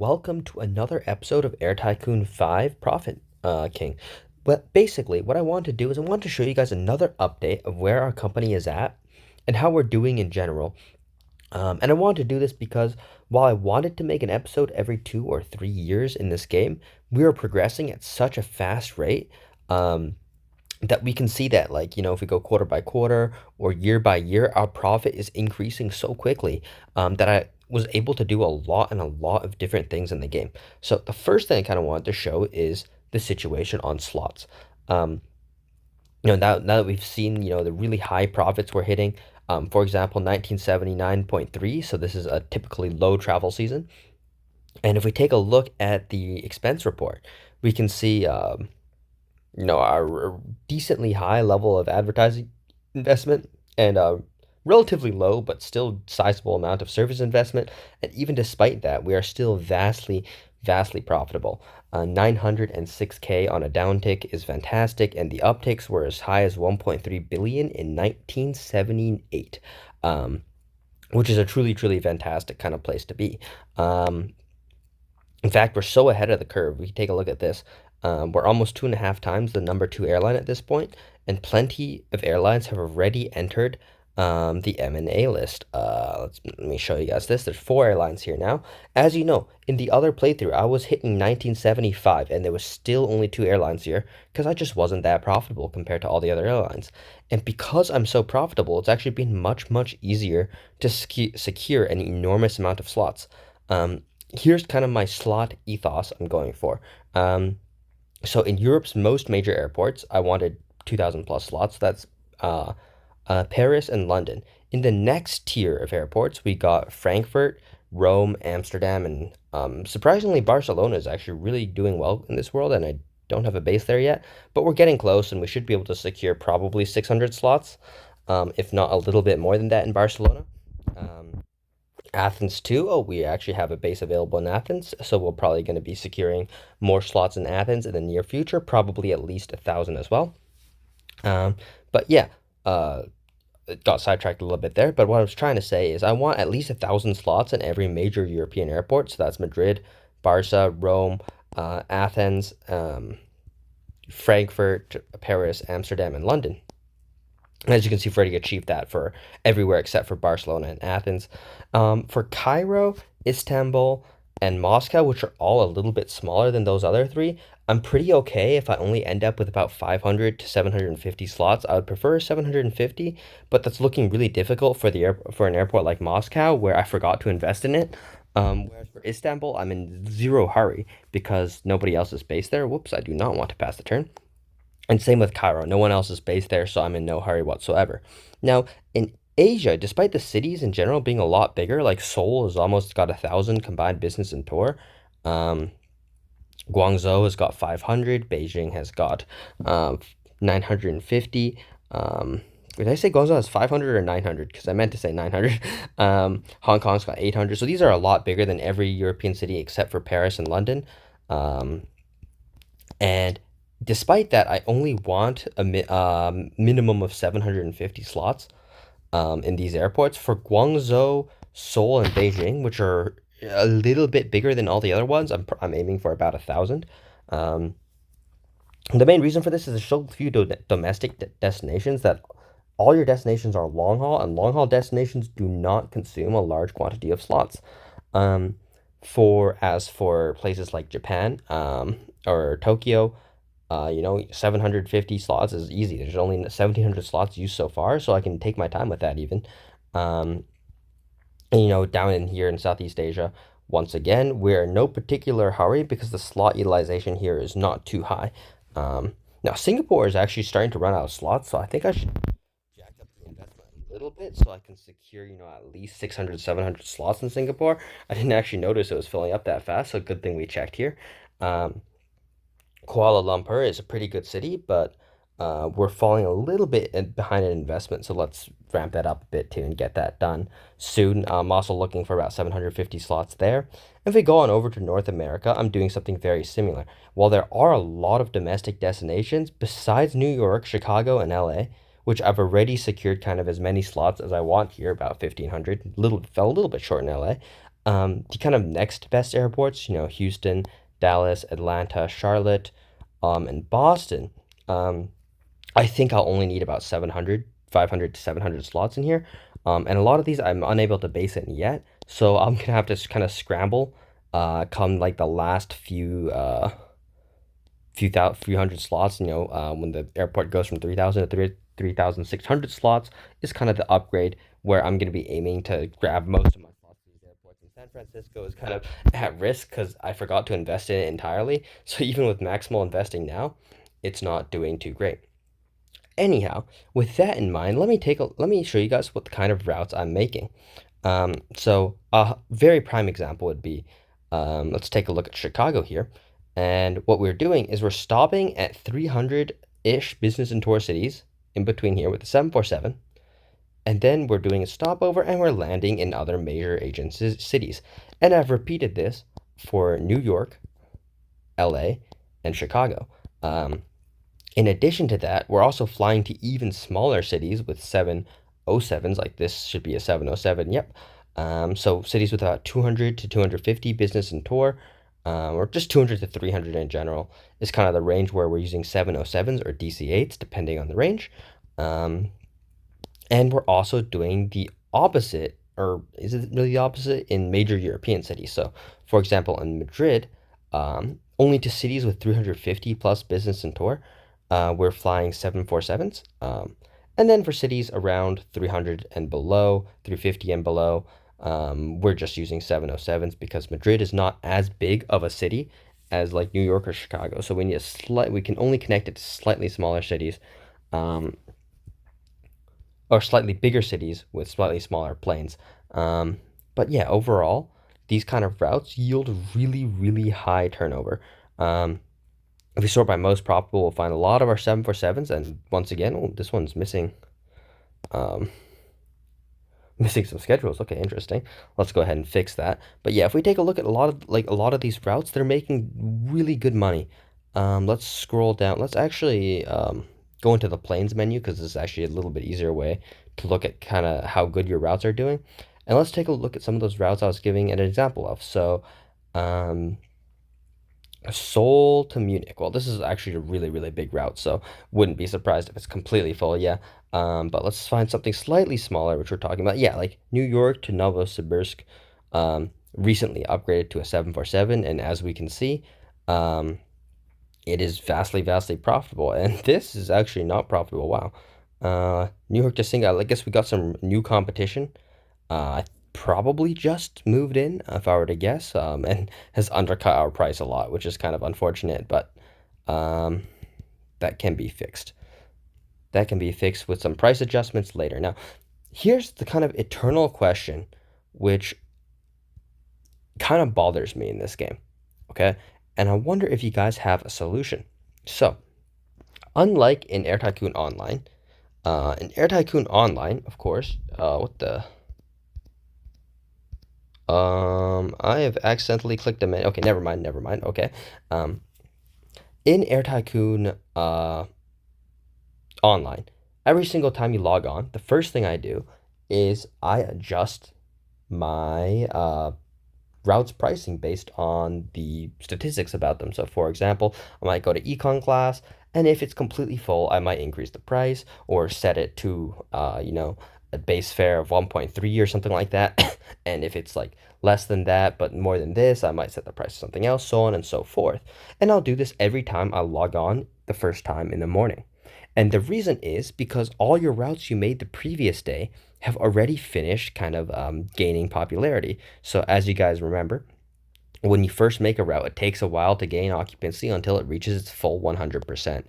welcome to another episode of Air Tycoon 5 Profit King. But basically, what I want to do is I want to show you guys another update of where our company is at and how we're doing in general. And I want to do this because while I wanted to make an episode every 2 or 3 years in this game, we are progressing at such a fast rate. That we can see that, like, if we go quarter by quarter or year by year, our profit is increasing so quickly that I was able to do a lot and a lot of different things in the game. So the first thing I kind of wanted to show is the situation on slots. Um, now that we've seen, the really high profits we're hitting, for example, 1979.3, so this is a typically low travel season. And if we take a look at the expense report, we can see our decently high level of advertising investment and a relatively low but still sizable amount of service investment. And even despite that, we are still vastly profitable. 906K on a downtick is fantastic, and the upticks were as high as 1.3 billion in 1978, which is a truly fantastic kind of place to be. In fact, we're so ahead of the curve. We can take a look at this. We're almost 2.5 times the number two airline at this point, and plenty of airlines have already entered the M&A list. Let me show you guys this. There's 4 airlines here now. As you know, in the other playthrough, I was hitting 1975, and there was still only 2 airlines here because I just wasn't that profitable compared to all the other airlines. And because I'm so profitable, it's actually been much easier to secure an enormous amount of slots. Here's kind of my slot ethos I'm going for. So in Europe's most major airports, I wanted 2,000 plus slots. That's Paris and London. In the next tier of airports, we got Frankfurt, Rome, Amsterdam, and surprisingly, Barcelona is actually really doing well in this world, and I don't have a base there yet, but we're getting close, and we should be able to secure probably 600 slots, if not a little bit more than that in Barcelona. Athens too. Oh, we actually have a base available in Athens, so we're probably going to be securing more slots in Athens in the near future, probably at least 1,000 as well. But yeah, it got sidetracked a little bit there. But what I was trying to say is I want at least 1,000 slots in every major European airport. So that's Madrid, Barca, Rome, Athens, Frankfurt, Paris, Amsterdam, and London. As you can see, we've already achieved that for everywhere except for Barcelona and Athens. For Cairo, Istanbul, and Moscow, which are all a little bit smaller than those other 3, I'm pretty okay if I only end up with about 500 to 750 slots. I would prefer 750, but that's looking really difficult for for an airport like Moscow, where I forgot to invest in it. Whereas for Istanbul, I'm in zero hurry because nobody else is based there. Whoops, I do not want to pass the turn. And same with Cairo. No one else is based there, so I'm in no hurry whatsoever. Now, in Asia, despite the cities in general being a lot bigger, like Seoul has almost got 1,000 combined business and tour. Guangzhou has got 500. Beijing has got 950. Did I say Guangzhou has 500 or 900? Because I meant to say 900. Hong Kong's got 800. So these are a lot bigger than every European city except for Paris and London. And despite that, I only want a minimum of 750 slots in these airports. For Guangzhou, Seoul, and Beijing, which are a little bit bigger than all the other ones, I'm aiming for about 1,000. The main reason for this is to show a few domestic destinations that all your destinations are long haul, and long haul destinations do not consume a large quantity of slots. For places like Japan or Tokyo, 750 slots is easy. There's only 1,700 slots used so far, so I can take my time with that even. And, down in here in Southeast Asia, once again, we're in no particular hurry because the slot utilization here is not too high. Now, Singapore is actually starting to run out of slots, so I think I should jack up the investment a little bit so I can secure, at least 600, 700 slots in Singapore. I didn't actually notice it was filling up that fast, so good thing we checked here. Kuala Lumpur is a pretty good city, but we're falling a little bit behind in investment, so let's ramp that up a bit too and get that done soon. I'm also looking for about 750 slots there. If we go on over to North America, I'm doing something very similar. While there are a lot of domestic destinations, besides New York, Chicago, and LA, which I've already secured kind of as many slots as I want here, about 1,500, fell a little bit short in LA. The kind of next best airports, Houston, Dallas, Atlanta, Charlotte, and Boston. Um, I think I'll only need about 700, 500 to 700 slots in here. And a lot of these I'm unable to base it yet. So I'm gonna have to kind of scramble come like the last few hundred slots, when the airport goes from 3,000 to 3,600 slots is kind of the upgrade where I'm going to be aiming to grab most of my slots at these airports. And San Francisco is kind of at risk because I forgot to invest in it entirely. So even with maximal investing now, it's not doing too great. Anyhow, with that in mind, let me show you guys what the kind of routes I'm making. So a very prime example would be, let's take a look at Chicago here. And what we're doing is we're stopping at 300-ish business and tour cities in between here with the 747. And then we're doing a stopover and we're landing in other major agencies cities. And I've repeated this for New York, LA, and Chicago. In addition to that, we're also flying to even smaller cities with 707s, like this should be a 707, yep. So cities with about 200 to 250 business and tour, or just 200 to 300 in general, is kind of the range where we're using 707s or DC-8s, depending on the range. Um, and we're also doing the opposite, or is it really the opposite, in major European cities. So, for example, in Madrid, only to cities with 350 plus business and tour, we're flying 747s. And then for cities around 300 and below, 350 and below, we're just using 707s because Madrid is not as big of a city as like New York or Chicago. So we can only connect it to slightly smaller cities. Um, or slightly bigger cities with slightly smaller planes. But yeah, overall, these kind of routes yield really, really high turnover. Um, if we sort by most probable, we'll find a lot of our 747s. And once again, oh, this one's missing. Um, Missing some schedules. Okay, interesting. Let's go ahead and fix that. But yeah, if we take a look at a lot of these routes, they're making really good money. Let's scroll down. Let's actually go into the planes menu because this is actually a little bit easier way to look at kind of how good your routes are doing. And let's take a look at some of those routes I was giving an example of. So, um, Seoul to Munich. Well, this is actually a really, really big route, so wouldn't be surprised if it's completely full, yeah. But let's find something slightly smaller, which we're talking about. Yeah, like New York to Novosibirsk, recently upgraded to a 747, and as we can see, um, it is vastly, vastly profitable. And this is actually not profitable. Wow. New York to Singapore. I guess we got some new competition. I probably just moved in, if I were to guess, and has undercut our price a lot, which is kind of unfortunate, but um, that can be fixed. That can be fixed with some price adjustments later. Now, here's the kind of eternal question, which kind of bothers me in this game, okay? And I wonder if you guys have a solution. So, unlike in Air Tycoon Online, of course, what the I have accidentally clicked a menu. Okay, never mind, never mind. Okay. Um, in Air Tycoon Online, every single time you log on, the first thing I do is I adjust my routes pricing based on the statistics about them. So, for example, I might go to econ class, and if it's completely full, I might increase the price or set it to, a base fare of 1.3 or something like that. And if it's like less than that, but more than this, I might set the price to something else, so on and so forth. And I'll do this every time I log on the first time in the morning. And the reason is because all your routes you made the previous day have already finished kind of gaining popularity. So as you guys remember, when you first make a route, it takes a while to gain occupancy until it reaches its full 100%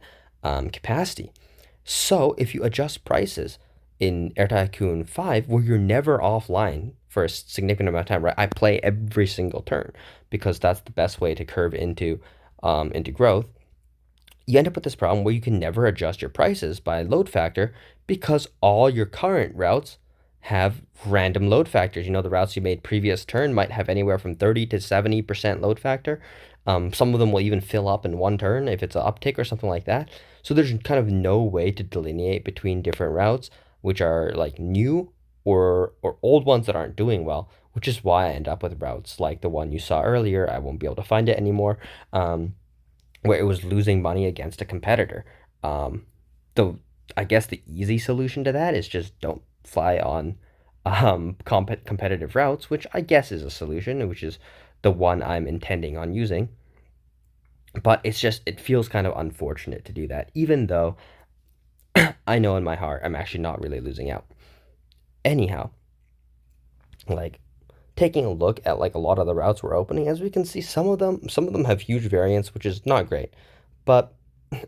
capacity. So if you adjust prices in Air Tycoon 5, where you're never offline for a significant amount of time, right? I play every single turn because that's the best way to curve into growth. You end up with this problem where you can never adjust your prices by load factor because all your current routes have random load factors. The routes you made previous turn might have anywhere from 30 to 70% load factor. Some of them will even fill up in one turn if it's an uptick or something like that. So there's kind of no way to delineate between different routes, which are like new or old ones that aren't doing well, which is why I end up with routes like the one you saw earlier. I won't be able to find it anymore, where it was losing money against a competitor. Um, the I guess the easy solution to that is just don't fly on competitive routes, which I guess is a solution, which is the one I'm intending on using. But it feels kind of unfortunate to do that, even though I know in my heart I'm actually not really losing out. Anyhow, like taking a look at like a lot of the routes we're opening, as we can see, some of them have huge variance, which is not great, but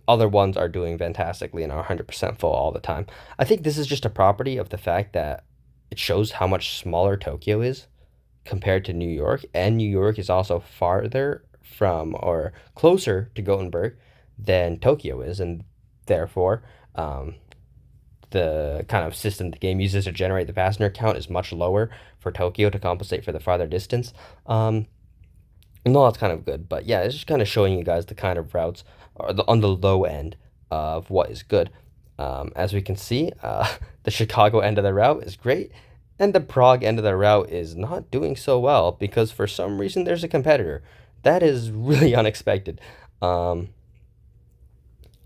other ones are doing fantastically and are 100% full all the time. I think this is just a property of the fact that it shows how much smaller Tokyo is compared to New York, and New York is also farther from or closer to Gothenburg than Tokyo is, and therefore, um, the kind of system the game uses to generate the passenger count is much lower for Tokyo to compensate for the farther distance. Um, no, that's kind of good, but yeah, it's just kind of showing you guys the kind of routes on the low end of what is good. As we can see, the Chicago end of the route is great, and the Prague end of the route is not doing so well because for some reason there's a competitor. That is really unexpected. Um,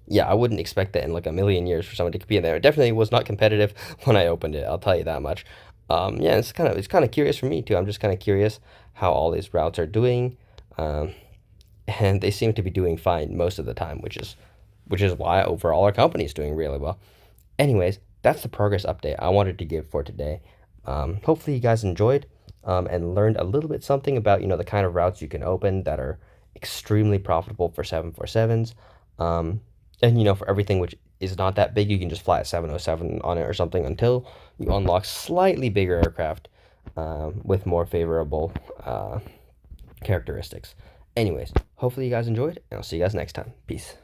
yeah, I wouldn't expect that in like a million years for someone to compete in there. It definitely was not competitive when I opened it. I'll tell you that much. Yeah, it's kind of curious for me too. I'm just kind of curious how all these routes are doing, um, and they seem to be doing fine most of the time, which is why overall our company is doing really well. Anyways, that's the progress update I wanted to give for today. Hopefully you guys enjoyed and learned a little bit something about the kind of routes you can open that are extremely profitable for 747s. Um, and for everything which is not that big, you can just fly a 707 on it or something until you unlock slightly bigger aircraft with more favorable characteristics. Anyways, hopefully you guys enjoyed, and I'll see you guys next time. Peace.